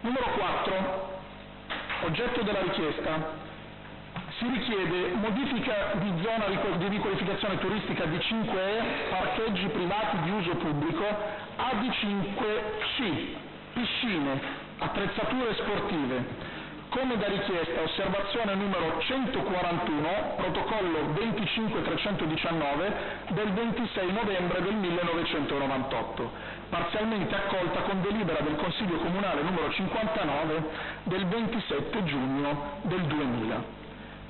Numero 4. Oggetto della richiesta. Si richiede modifica di zona di riqualificazione turistica D5E, parcheggi privati di uso pubblico, AD5C, piscine, attrezzature sportive. Come da richiesta, osservazione numero 141, protocollo 25319 del 26 novembre del 1998, parzialmente accolta con delibera del Consiglio Comunale numero 59 del 27 giugno del 2000.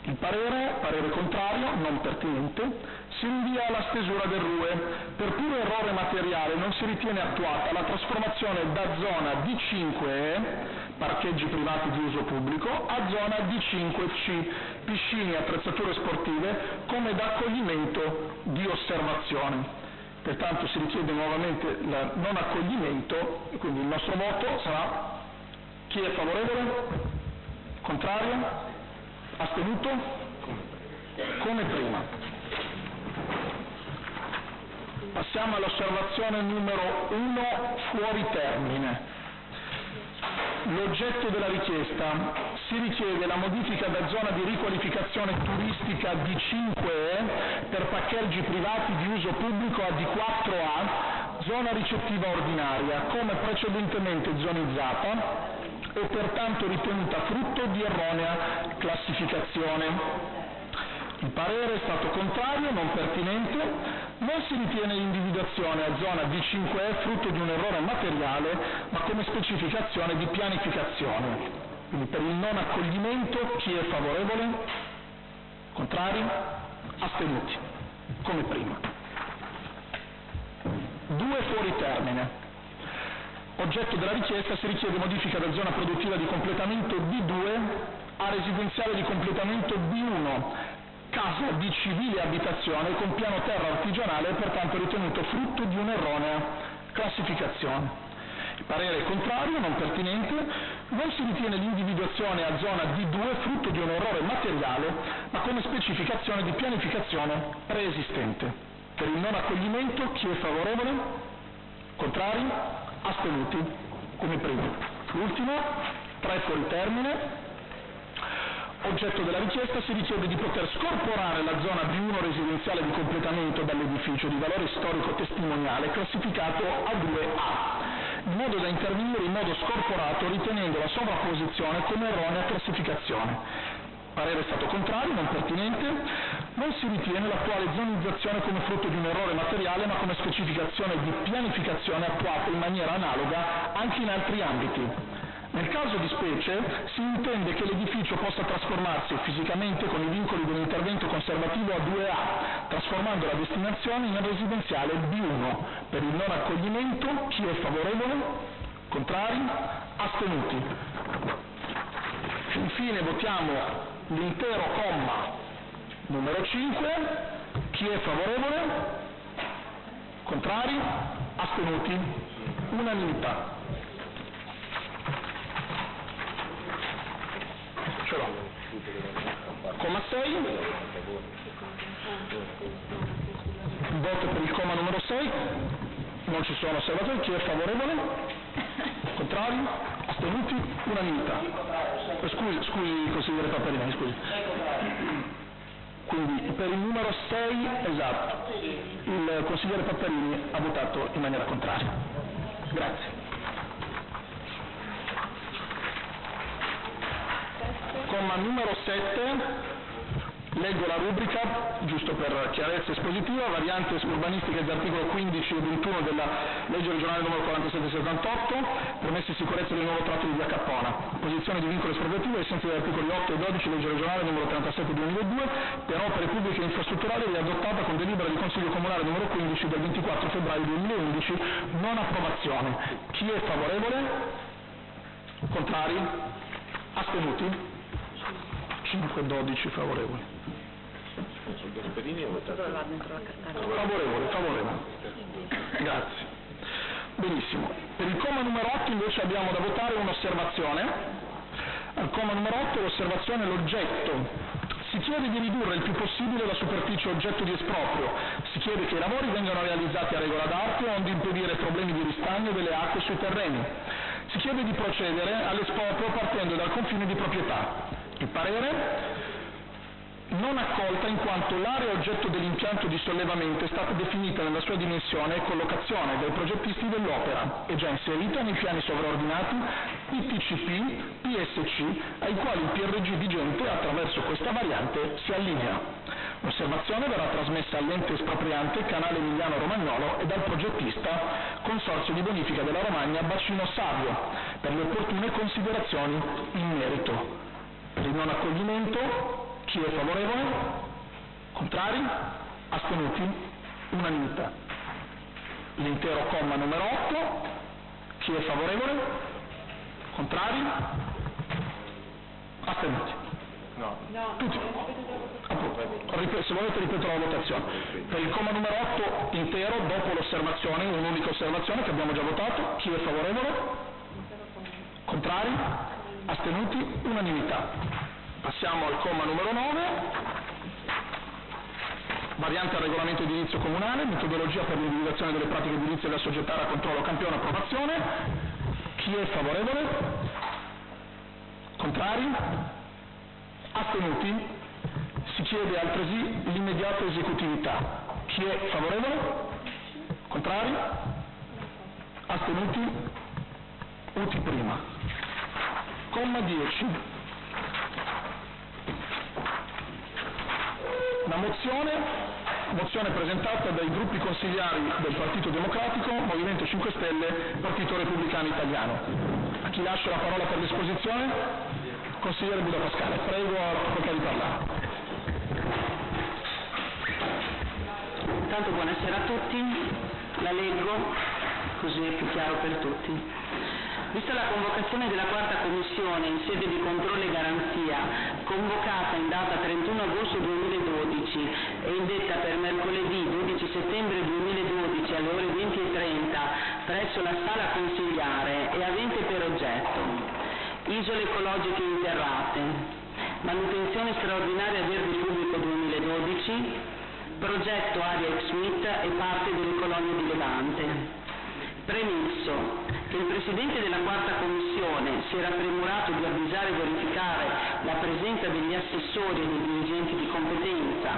Il parere contrario, non pertinente, si rinvia alla stesura del RUE. Per puro errore materiale non si ritiene attuata la trasformazione da zona D5E, parcheggi privati di uso pubblico, a zona D5C, piscine e attrezzature sportive, come da accoglimento di osservazione. Pertanto si richiede nuovamente il non accoglimento, e quindi il nostro voto sarà: chi è favorevole? Contrario? Astenuto? Come prima. Passiamo all'osservazione numero 1, fuori termine. L'oggetto della richiesta: si richiede la modifica da zona di riqualificazione turistica D5E per parcheggi privati di uso pubblico a D4A, zona ricettiva ordinaria, come precedentemente zonizzata, e pertanto ritenuta frutto di erronea classificazione. Il parere è stato contrario, non pertinente. Non si ritiene l'individuazione a zona D5E frutto di un errore materiale, ma come specificazione di pianificazione. Quindi per il non accoglimento chi è favorevole? Contrari? Astenuti? Come prima. 2 fuori termine. Oggetto della richiesta: si richiede modifica da zona produttiva di completamento D2 a residenziale di completamento D1, casa di civile abitazione con piano terra artigianale, e pertanto ritenuto frutto di un'erronea classificazione. Il parere è contrario, non pertinente. Non si ritiene l'individuazione a zona D2 frutto di un errore materiale, ma come specificazione di pianificazione preesistente. Per il non accoglimento chi è favorevole? Contrari? Astenuti? Come prima. L'ultimo, 3 fuori termine. Oggetto della richiesta: si richiede di poter scorporare la zona B1 residenziale di completamento dall'edificio di valore storico testimoniale classificato A2A, in modo da intervenire in modo scorporato ritenendo la sovrapposizione come erronea classificazione. Parere è stato contrario, non pertinente. Non si ritiene l'attuale zonizzazione come frutto di un errore materiale, ma come specificazione di pianificazione attuata in maniera analoga anche in altri ambiti. Nel caso di specie si intende che l'edificio possa trasformarsi fisicamente con i vincoli dell'intervento conservativo a 2A, trasformando la destinazione in residenziale B1. Per il non accoglimento chi è favorevole? Contrari? Astenuti? Infine votiamo l'intero comma numero 5. Chi è favorevole? Contrari? Astenuti? Unanimità. Ce l'ho. Comma 6. Voto per il comma numero 6. Non ci sono osservatori. Chi è favorevole? Contrari? Astenuti? Unanimità. Scusi consigliere Paparini, scusi. Quindi per il numero 6, esatto, il consigliere Paparini ha votato in maniera contraria. Grazie. Comma numero 7. Leggo la rubrica, giusto per chiarezza espositiva: variante urbanistica degli articoli 15 e 21 della legge regionale numero 4778, permessi di sicurezza del nuovo tratto di via Cappona, posizione di vincolo espropriativo ai sensi degli articoli 8 e 12 legge regionale numero 37/2002, per opere pubbliche e infrastrutturali, riadottata con delibera di Consiglio Comunale numero 15 del 24 febbraio 2011, non approvazione. Chi è favorevole? Contrari? Astenuti? 5-12 favorevoli. Favorevole. Grazie. Benissimo. Per il comma numero 8 invece abbiamo da votare un'osservazione. Al comma numero 8 l'osservazione è l'oggetto. Si chiede di ridurre il più possibile la superficie oggetto di esproprio. Si chiede che i lavori vengano realizzati a regola d'arte onde impedire problemi di ristagno delle acque sui terreni. Si chiede di procedere all'esproprio partendo dal confine di proprietà. Il parere non accolta in quanto l'area oggetto dell'impianto di sollevamento è stata definita nella sua dimensione e collocazione dai progettisti dell'opera e già inserita nei piani sovraordinati ITCP, PSC, ai quali il PRG vigente attraverso questa variante si allinea. L'osservazione verrà trasmessa all'ente espropriante Canale Emiliano Romagnolo e dal progettista Consorzio di Bonifica della Romagna Bacino Savio per le opportune considerazioni in merito. Per il non accoglimento, chi è favorevole? Contrari? Astenuti? Unanimità. L'intero comma numero 8, chi è favorevole? Contrari? Astenuti? No. Tutti? Se volete ripeto la votazione. Per il comma numero 8 intero, dopo l'osservazione, un'unica osservazione che abbiamo già votato, chi è favorevole? Contrari? Astenuti? Unanimità. Passiamo al comma numero 9, variante al regolamento edilizio comunale, metodologia per l'individuazione delle pratiche edilizie da soggettare a controllo campione approvazione. Chi è favorevole? Contrari? Astenuti? Si chiede altresì l'immediata esecutività. Chi è favorevole? Contrari? Astenuti? Uti prima. Comma 10. Una mozione presentata dai gruppi consigliari del Partito Democratico, Movimento 5 Stelle, Partito Repubblicano Italiano. A chi lascio la parola per l'esposizione? Consigliere Buda Pascale, prego a poter di parlare. Intanto buonasera a tutti, la leggo così è più chiaro per tutti. Vista la convocazione della quarta commissione in sede di controllo e garanzia, convocata in data 31 agosto 2012 e indetta per mercoledì 12 settembre 2012 alle ore 20:30 presso la sala consigliare e avente per oggetto isole ecologiche interrate, manutenzione straordinaria verde pubblico 2012, progetto Area ex Smith e parte delle colonie di Levante. Premesso che il Presidente della quarta commissione si era premurato di avvisare e verificare la presenza degli assessori e dei dirigenti di competenza,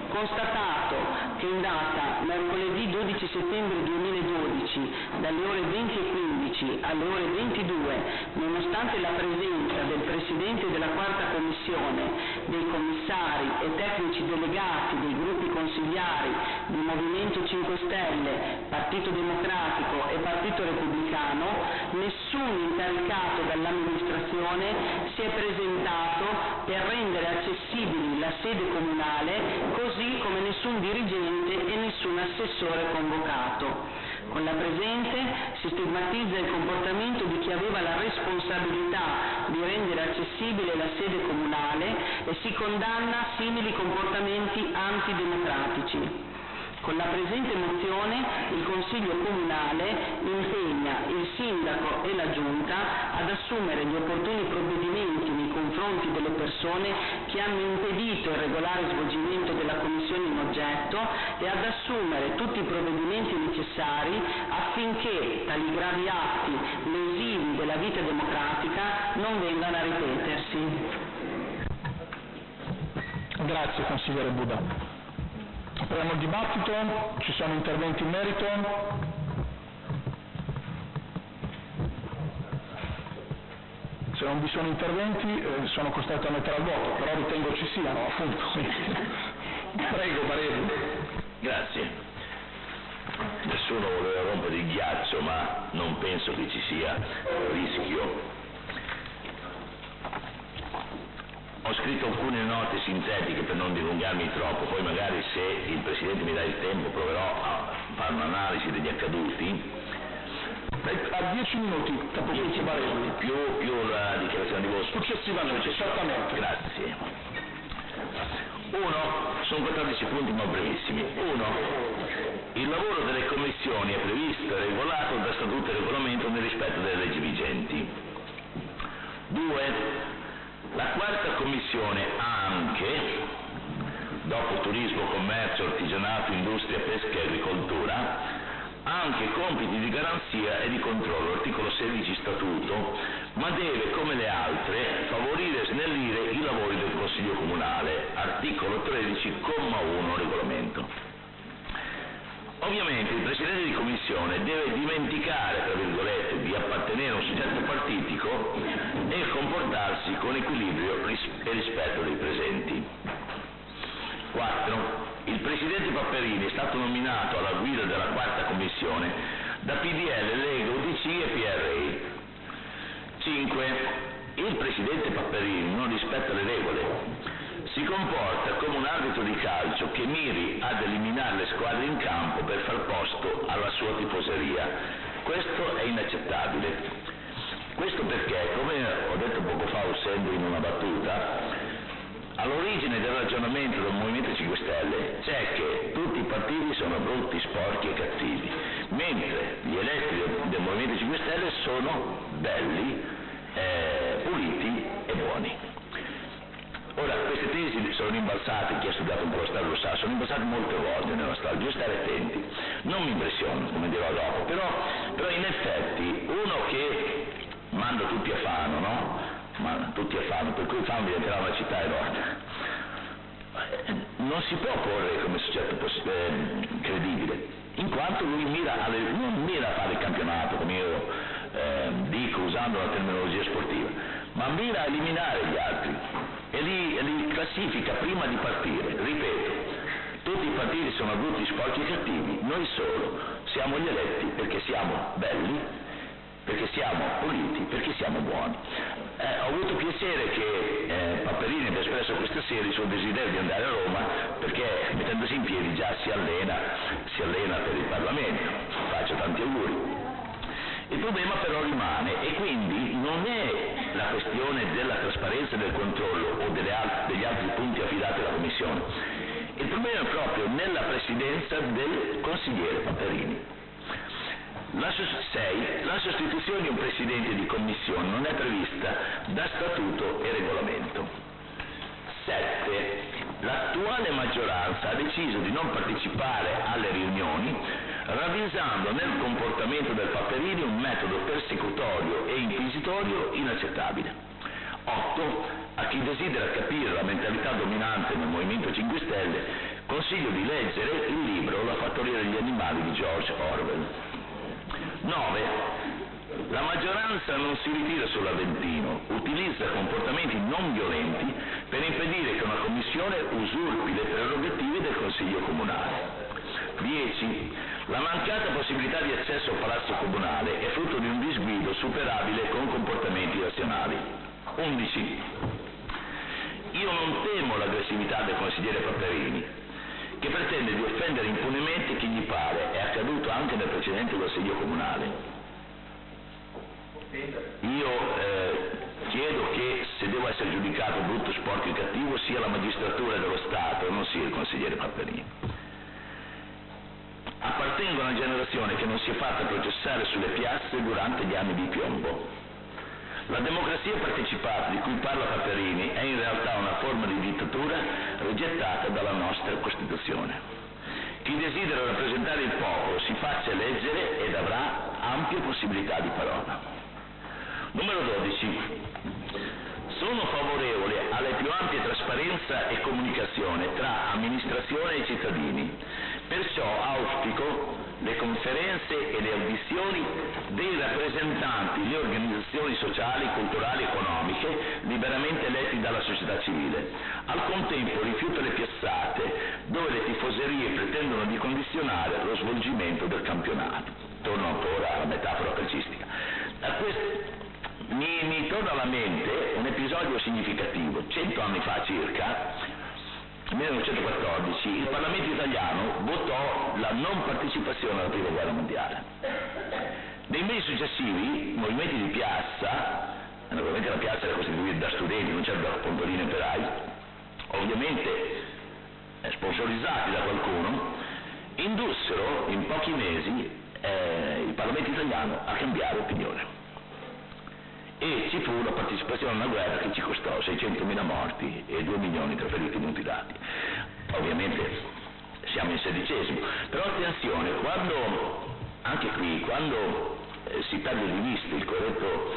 constatato che in data mercoledì 12 settembre 2012 dalle ore 20:15 alle ore 22, nonostante la presenza del Presidente della quarta commissione, dei commissari e tecnici delegati dei gruppi consigliari di Movimento 5 Stelle, Partito Democratico e Partito Repubblicano, nessun incaricato dall'amministrazione si è presentato per rendere accessibili la sede comunale, così come nessun dirigente e nessun assessore convocato. Con la presente si stigmatizza il comportamento di chi aveva la responsabilità di rendere accessibile la sede comunale e si condanna simili comportamenti antidemocratici. Con la presente mozione il Consiglio Comunale impegna il Sindaco e la Giunta ad assumere gli opportuni provvedimenti nei confronti delle persone che hanno impedito il regolare svolgimento della Commissione in oggetto e ad assumere tutti i provvedimenti necessari affinché tali gravi atti lesivi della vita democratica non vengano a ripetersi. Grazie consigliere Buda. Apriamo il dibattito, ci sono interventi in merito? Se non vi sono interventi sono costretto a mettere al voto, però ritengo ci siano, appunto. Prego, Barelli. Grazie. Nessuno voleva rompere il ghiaccio, ma non penso che ci sia rischio. Ho scritto alcune note sintetiche per non dilungarmi troppo, poi magari se il Presidente mi dà il tempo proverò a fare un'analisi degli accaduti. A 10 minuti, capogruppo Barelli. Più la dichiarazione di voto. Successivamente, certamente. Grazie. Sono 14 punti ma brevissimi. 1. Il lavoro delle commissioni è previsto e regolato da statuto e regolamento nel rispetto delle leggi vigenti. 2. La quarta commissione ha anche, dopo turismo, commercio, artigianato, industria, pesca e agricoltura, anche compiti di garanzia e di controllo, articolo 16 statuto, ma deve, come le altre, favorire e snellire i lavori del Consiglio Comunale, articolo 13, comma 1 regolamento. Ovviamente il Presidente di Commissione deve dimenticare, tra virgolette, di appartenere a un soggetto partitico e comportarsi con equilibrio e rispetto dei presenti. 4. Il Presidente Papperini è stato nominato alla guida della quarta Commissione da PDL, Lega, UDC e PRI. 5. Il Presidente Papperini non rispetta le regole. Si comporta come un arbitro di calcio che miri ad eliminare le squadre in campo per far posto alla sua tifoseria. Questo è inaccettabile. Questo perché, come ho detto poco fa usando in una battuta, all'origine del ragionamento del Movimento 5 Stelle c'è che tutti i partiti sono brutti, sporchi e cattivi, mentre gli eletti del Movimento 5 Stelle sono belli, puliti e buoni. Ora, queste tesi sono rimbalzate, chi ha studiato un po' la storia lo sa, sono rimbalzate molte volte nella storia, bisogna stare attenti. Non mi impressionano, come dirò dopo, però in effetti uno che manda tutti a Fano, no? Ma tutti a Fano, per cui Fano diventerà una città enorme. Non si può porre come soggetto credibile, in quanto lui non mira a fare il campionato, come io dico usando la terminologia sportiva, ma mira a eliminare gli altri e li classifica prima di partire. Ripeto, tutti i partiti sono brutti, sporchi e cattivi, noi solo siamo gli eletti perché siamo belli, perché siamo puliti, perché siamo buoni. Ho avuto piacere che Papperini abbia espresso questa sera il suo desiderio di andare a Roma, perché mettendosi in piedi già si allena per il Parlamento. Faccio tanti auguri. Il problema però rimane, e quindi non è la questione della trasparenza e del controllo o degli altri punti affidati alla Commissione. Il problema è proprio nella presidenza del consigliere Papperini. 6. La sostituzione di un Presidente di Commissione non è prevista da Statuto e Regolamento. 7. L'attuale maggioranza ha deciso di non partecipare alle riunioni, ravvisando nel comportamento del Papperini un metodo persecutorio e inquisitorio inaccettabile. 8. A chi desidera capire la mentalità dominante nel Movimento 5 Stelle, consiglio di leggere il libro La fattoria degli animali di George Orwell. 9. La maggioranza non si ritira sull'Aventino, utilizza comportamenti non violenti per impedire che una commissione usurpi le prerogative del Consiglio Comunale. 10. La mancata possibilità di accesso al Palazzo Comunale è frutto di un disguido superabile con comportamenti razionali. 11. Io non temo l'aggressività del consigliere Papperini, che pretende di offendere impunemente chi gli pare, è accaduto anche nel precedente Consiglio Comunale. Io chiedo che se devo essere giudicato brutto, sporco e cattivo sia la magistratura dello Stato, non sia il consigliere Papperini. Appartengo a una generazione che non si è fatta processare sulle piazze durante gli anni di piombo. La democrazia partecipata di cui parla Papperini è in realtà una forma di dittatura rigettata dalla nostra Costituzione. Chi desidera rappresentare il popolo si faccia eleggere ed avrà ampie possibilità di parola. Numero 12. Sono favorevole alle più ampie trasparenza e comunicazione tra amministrazione e cittadini, perciò auspico le conferenze e le audizioni dei rappresentanti delle organizzazioni sociali, culturali e economiche liberamente eletti dalla società civile. Al contempo rifiuto le piazzate dove le tifoserie pretendono di condizionare lo svolgimento del campionato. Torno ancora alla metafora calcistica. Mi torna alla mente un episodio significativo. 100 anni fa circa, nel 1914, il Parlamento italiano votò la non partecipazione alla Prima Guerra Mondiale. Nei mesi successivi, i movimenti di piazza, naturalmente la piazza era costituita da studenti, non c'era da contadini e operai, ovviamente sponsorizzati da qualcuno, indussero in pochi mesi il Parlamento italiano a cambiare opinione. E ci fu la partecipazione a una guerra che ci costò 600.000 morti e 2 milioni tra feriti e mutilati. Ovviamente siamo in XVI, però attenzione, quando anche qui, quando si perde di vista il corretto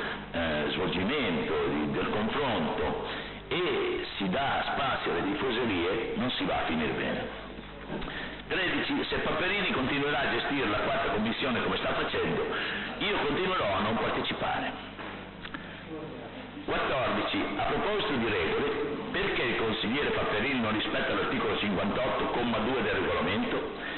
svolgimento del confronto e si dà spazio alle tifoserie, non si va a finire bene. 13. Se Paperini continuerà a gestire la quarta commissione come sta facendo, io continuerò a non partecipare. 14. A proposito di regole, perché il consigliere Paperini non rispetta l'articolo 58,2 del regolamento?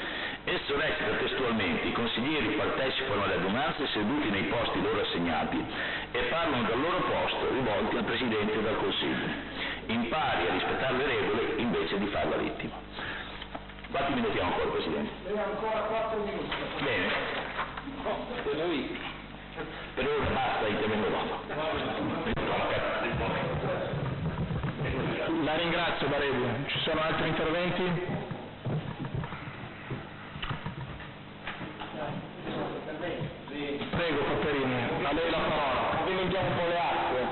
Esso recita testualmente: i consiglieri partecipano alle adunanze seduti nei posti loro assegnati e parlano dal loro posto rivolti al Presidente e al Consiglio. Impari a rispettare le regole invece di farla vittima. Quanti minuti abbiamo ancora, Presidente? Ancora 4 minuti. Bene. Per ora basta, intervengo dopo. La ringrazio, Baredi. Ci sono altri interventi? Prego, Paperini, a lei la parola. Ovviamente un po' le acque.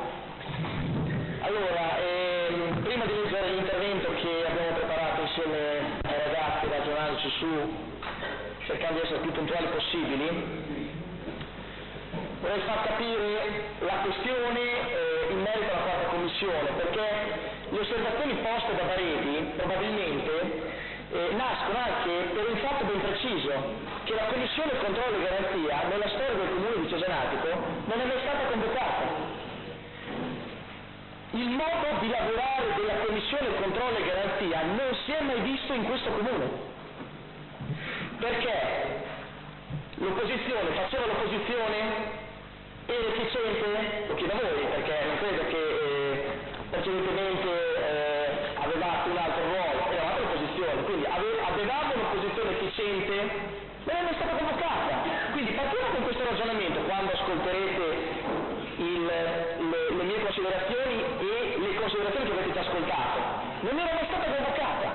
Allora, prima di leggere l'intervento che abbiamo preparato insieme ai ragazzi, ragionandoci su, cercando di essere più puntuali possibili, vorrei far capire la questione in merito alla quarta commissione, perché le osservazioni poste da Baredi probabilmente nascono anche per un fatto ben preciso, che la Commissione Controllo e Garanzia nella storia del Comune di Cesenatico non è mai stata convocata. Il modo di lavorare della Commissione Controllo e Garanzia non si è mai visto in questo Comune, perché l'opposizione faceva l'opposizione, era efficiente, lo chiedo a voi, perché non credo che precedentemente avevate un altro ruolo, eravate l'opposizione, quindi avevamo un'opposizione efficiente, non è mai stata convocata. Quindi partiamo con questo ragionamento quando ascolterete le mie considerazioni e le considerazioni che avete già ascoltato. Non era mai stata convocata.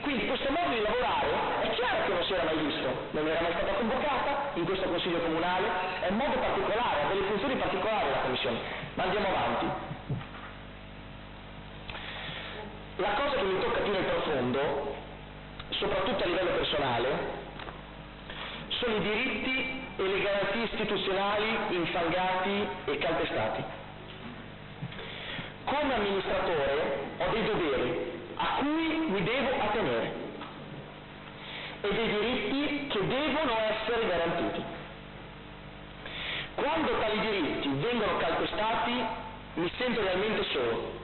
Quindi questo modo di lavorare è chiaro che non si era mai visto, non era mai stata convocata in questo Consiglio Comunale, è un modo particolare, ha delle funzioni particolari la Commissione. Ma andiamo avanti. La cosa che mi tocca più nel profondo, soprattutto a livello personale, sono i diritti e le garanzie istituzionali infangati e calpestati. Come amministratore ho dei doveri a cui mi devo attenere e dei diritti che devono essere garantiti. Quando tali diritti vengono calpestati mi sento realmente solo,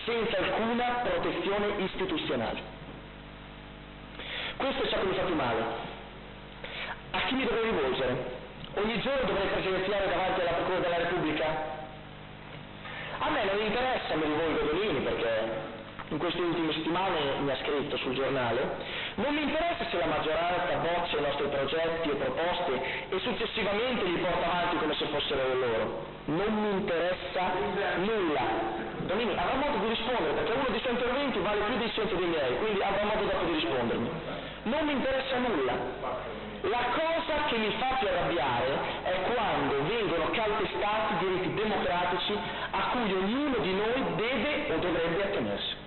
senza alcuna protezione istituzionale. Questo è ciò che mi fa più male. A chi mi dovrei rivolgere? Ogni giorno dovrei presenziare davanti alla Procura della Repubblica? A me non interessa, mi rivolgo a Donini perché in queste ultime settimane mi ha scritto sul giornale, non mi interessa se la maggioranza boccia i nostri progetti e proposte e successivamente li porta avanti come se fossero loro. Non mi interessa nulla. Donini avrà modo di rispondere, perché uno dei suoi interventi vale più dei 100 dei miei, quindi avrà modo dopo di rispondermi. Non mi interessa nulla. La cosa che mi fa più arrabbiare è quando vengono calpestati diritti democratici a cui ognuno di noi deve o dovrebbe attenersi.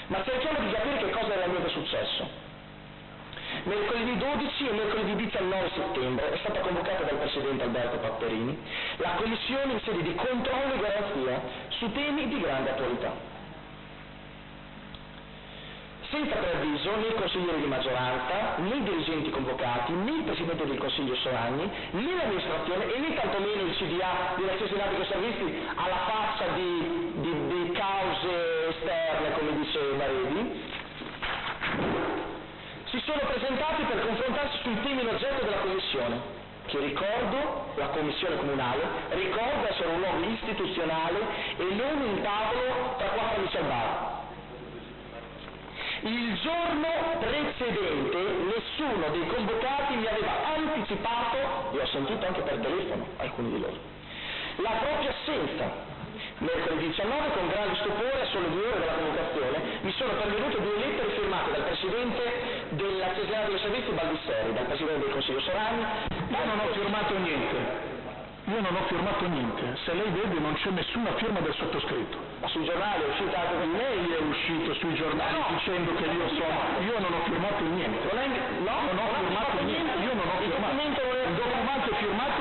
Ma cerchiamo di capire che cosa realmente è successo. Mercoledì 12 e mercoledì 19 settembre è stata convocata dal Presidente Alberto Paperini la Commissione in sede di controllo e garanzia su temi di grande attualità. Senza preavviso né i consiglieri di maggioranza, né i dirigenti convocati, né il Presidente del Consiglio Soragni, né l'amministrazione e né tantomeno il CDA della Cesenatico Servizi alla faccia di cause esterne, come dice Baredi, si sono presentati per confrontarsi sui temi in oggetto della Commissione, che ricordo, la Commissione Comunale, ricorda essere un luogo istituzionale e non un tavolo tra quattro amici al bar. Il giorno precedente nessuno dei convocati mi aveva anticipato, e ho sentito anche per telefono alcuni di loro, la propria assenza. Mercoledì 19, con grande stupore, a sole 2 ore dalla convocazione, mi sono pervenute 2 lettere firmate dal Presidente della Cesenatico Servizi Baldisseri, dal Presidente del Consiglio Soragni. Io non ho firmato niente. Io non ho firmato niente, se lei vede non c'è nessuna firma del sottoscritto. Ma sul giornale è uscito anche con lei, è uscito sui giornali dicendo che io non ho firmato niente. Non ho firmato niente, io documento non è... Il documento è firmato